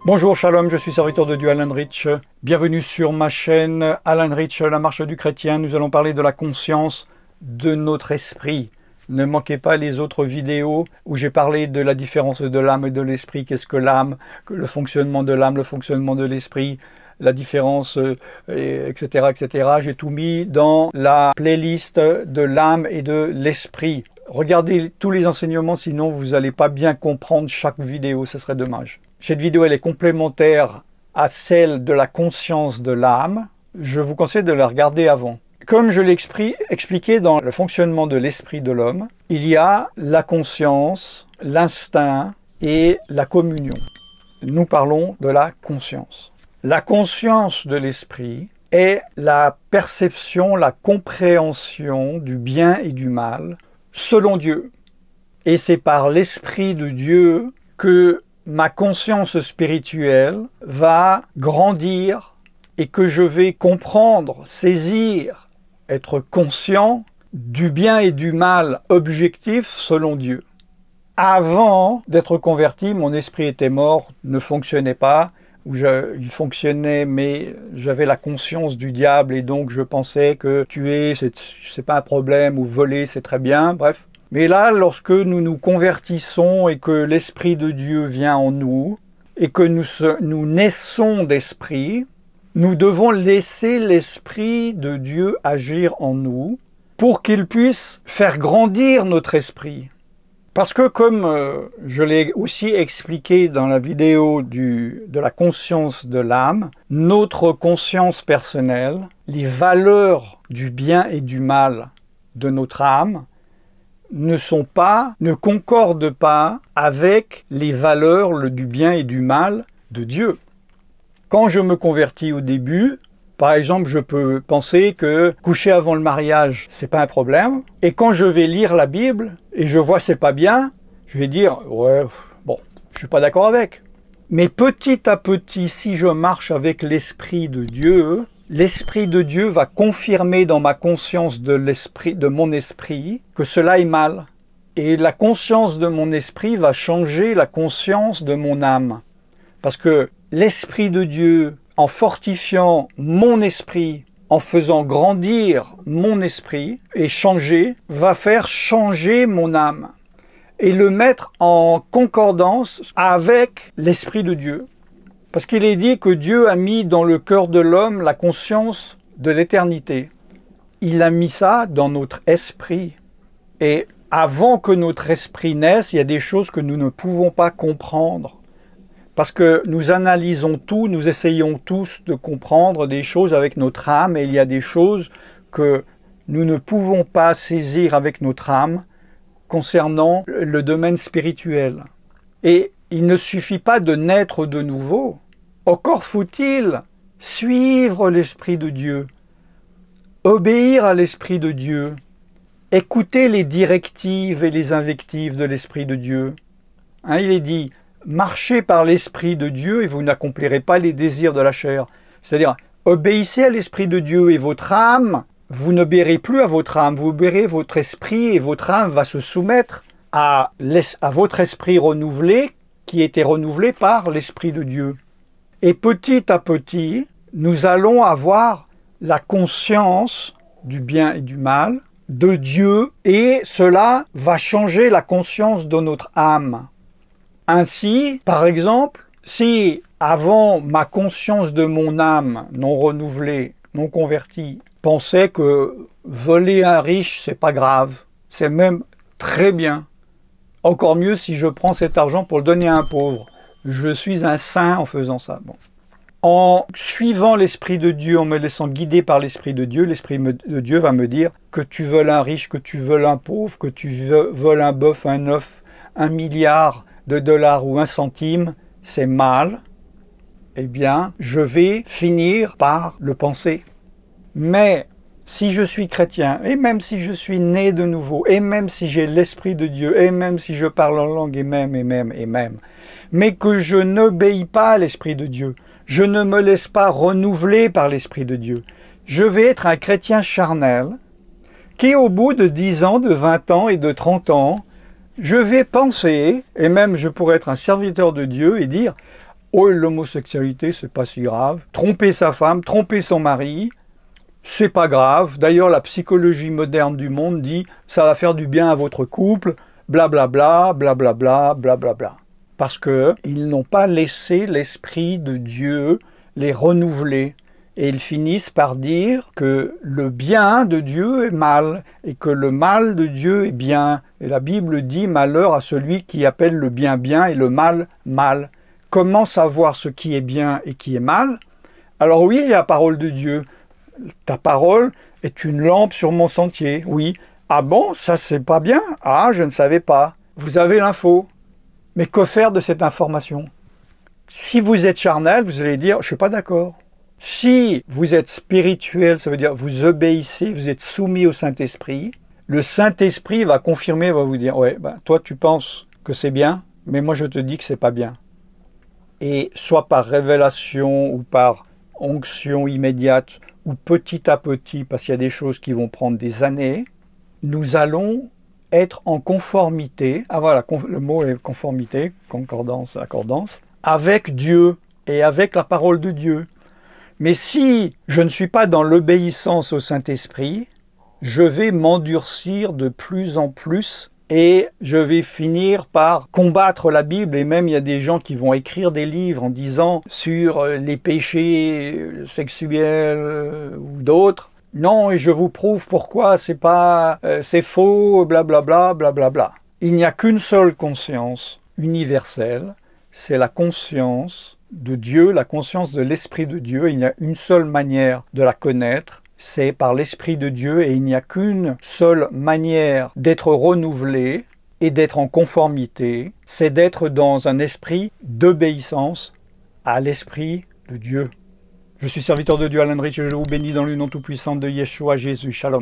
Bonjour, shalom, je suis serviteur de Dieu Alan Rich. Bienvenue sur ma chaîne Alan Rich, la marche du chrétien. Nous allons parler de la conscience de notre esprit. Ne manquez pas les autres vidéos où j'ai parlé de la différence de l'âme et de l'esprit. Qu'est-ce que l'âme, le fonctionnement de l'âme, le fonctionnement de l'esprit, la différence, etc., etc. J'ai tout mis dans la playlist de l'âme et de l'esprit. Regardez tous les enseignements, sinon vous n'allez pas bien comprendre chaque vidéo, ce serait dommage. Cette vidéo, elle est complémentaire à celle de la conscience de l'âme. Je vous conseille de la regarder avant. Comme je l'ai expliqué dans le fonctionnement de l'esprit de l'homme, il y a la conscience, l'instinct et la communion. Nous parlons de la conscience. La conscience de l'esprit est la perception, la compréhension du bien et du mal selon Dieu. Et c'est par l'Esprit de Dieu que ma conscience spirituelle va grandir et que je vais comprendre, saisir, être conscient du bien et du mal objectif selon Dieu. Avant d'être converti, mon esprit était mort, ne fonctionnait pas. Il fonctionnait, mais j'avais la conscience du diable et donc je pensais que tuer, c'est pas un problème, ou voler, c'est très bien, bref. Mais là, lorsque nous nous convertissons et que l'Esprit de Dieu vient en nous, et que nous naissons d'esprit, nous devons laisser l'Esprit de Dieu agir en nous pour qu'il puisse faire grandir notre esprit. Parce que comme je l'ai aussi expliqué dans la vidéo de la conscience de l'âme, notre conscience personnelle, les valeurs du bien et du mal de notre âme, ne concordent pas avec les valeurs du bien et du mal de Dieu. Quand je me convertis au début, par exemple, je peux penser que coucher avant le mariage, c'est pas un problème. Et quand je vais lire la Bible et je vois c'est pas bien, je vais dire ouais, bon, je suis pas d'accord avec. Mais petit à petit, si je marche avec l'Esprit de Dieu, l'Esprit de Dieu va confirmer dans ma conscience de mon esprit que cela est mal. Et la conscience de mon esprit va changer la conscience de mon âme. Parce que l'Esprit de Dieu, en fortifiant mon esprit, en faisant grandir mon esprit et va faire changer mon âme et le mettre en concordance avec l'Esprit de Dieu. Parce qu'il est dit que Dieu a mis dans le cœur de l'homme la conscience de l'éternité. Il a mis ça dans notre esprit. Et avant que notre esprit naisse, il y a des choses que nous ne pouvons pas comprendre. Parce que nous analysons tout, nous essayons tous de comprendre des choses avec notre âme, et il y a des choses que nous ne pouvons pas saisir avec notre âme concernant le domaine spirituel. Et il ne suffit pas de naître de nouveau. Encore faut-il suivre l'Esprit de Dieu, obéir à l'Esprit de Dieu, écouter les directives et les invectives de l'Esprit de Dieu. Il est dit, marchez par l'Esprit de Dieu et vous n'accomplirez pas les désirs de la chair. C'est-à-dire, obéissez à l'Esprit de Dieu et votre âme, vous n'obéirez plus à votre âme, vous obéirez votre esprit et votre âme va se soumettre à votre esprit renouvelé qui était renouvelé par l'Esprit de Dieu. Et petit à petit, nous allons avoir la conscience du bien et du mal de Dieu et cela va changer la conscience de notre âme. Ainsi, par exemple, si avant ma conscience de mon âme non renouvelée, non convertie, pensait que voler un riche, c'est pas grave, c'est même très bien. Encore mieux si je prends cet argent pour le donner à un pauvre. Je suis un saint en faisant ça. Bon. En suivant l'Esprit de Dieu, en me laissant guider par l'Esprit de Dieu, l'Esprit de Dieu va me dire que tu voles un riche, que tu voles un pauvre, que tu voles un bœuf, un œuf, 1 milliard de dollars ou 1 centime, c'est mal. Eh bien, je vais finir par le penser. Mais si je suis chrétien, et même si je suis né de nouveau, et même si j'ai l'Esprit de Dieu, et même si je parle en langue, et même, mais que je n'obéis pas à l'Esprit de Dieu, je ne me laisse pas renouveler par l'Esprit de Dieu, je vais être un chrétien charnel, qui au bout de 10 ans, de 20 ans et de 30 ans, je vais penser, et même je pourrais être un serviteur de Dieu et dire « Oh, l'homosexualité, c'est pas si grave. Tromper sa femme, tromper son mari, c'est pas grave. D'ailleurs, la psychologie moderne du monde dit « Ça va faire du bien à votre couple, blablabla, blablabla, blablabla. » Parce qu'ils n'ont pas laissé l'Esprit de Dieu les renouveler. Et ils finissent par dire que le bien de Dieu est mal et que le mal de Dieu est bien. Et la Bible dit « Malheur à celui qui appelle le bien bien et le mal mal ». Comment savoir ce qui est bien et qui est mal? Alors oui, il y a la parole de Dieu. Ta parole est une lampe sur mon sentier. Oui. Ah bon, ça c'est pas bien? Ah, je ne savais pas. Vous avez l'info. Mais que faire de cette information? Si vous êtes charnel, vous allez dire « Je ne suis pas d'accord ». Si vous êtes spirituel, ça veut dire vous obéissez, vous êtes soumis au Saint-Esprit, le Saint-Esprit va confirmer, va vous dire « Ouais, ben, toi tu penses que c'est bien, mais moi je te dis que c'est pas bien ». Et soit par révélation ou par onction immédiate ou petit à petit, parce qu'il y a des choses qui vont prendre des années, nous allons être en conformité, ah voilà, le mot est conformité, concordance, accordance, avec Dieu et avec la parole de Dieu. Mais si je ne suis pas dans l'obéissance au Saint-Esprit, je vais m'endurcir de plus en plus et je vais finir par combattre la Bible. Et même il y a des gens qui vont écrire des livres en disant sur les péchés sexuels ou d'autres. Non, et je vous prouve pourquoi c'est faux, blablabla, blablabla. Il n'y a qu'une seule conscience universelle, c'est la conscience de Dieu, la conscience de l'Esprit de Dieu. Il y a une seule manière de la connaître, c'est par l'Esprit de Dieu, et il n'y a qu'une seule manière d'être renouvelé et d'être en conformité, c'est d'être dans un esprit d'obéissance à l'Esprit de Dieu. Je suis serviteur de Dieu, Alain Rich, et je vous bénis dans le nom tout-puissant de Yeshua Jésus. Shalom.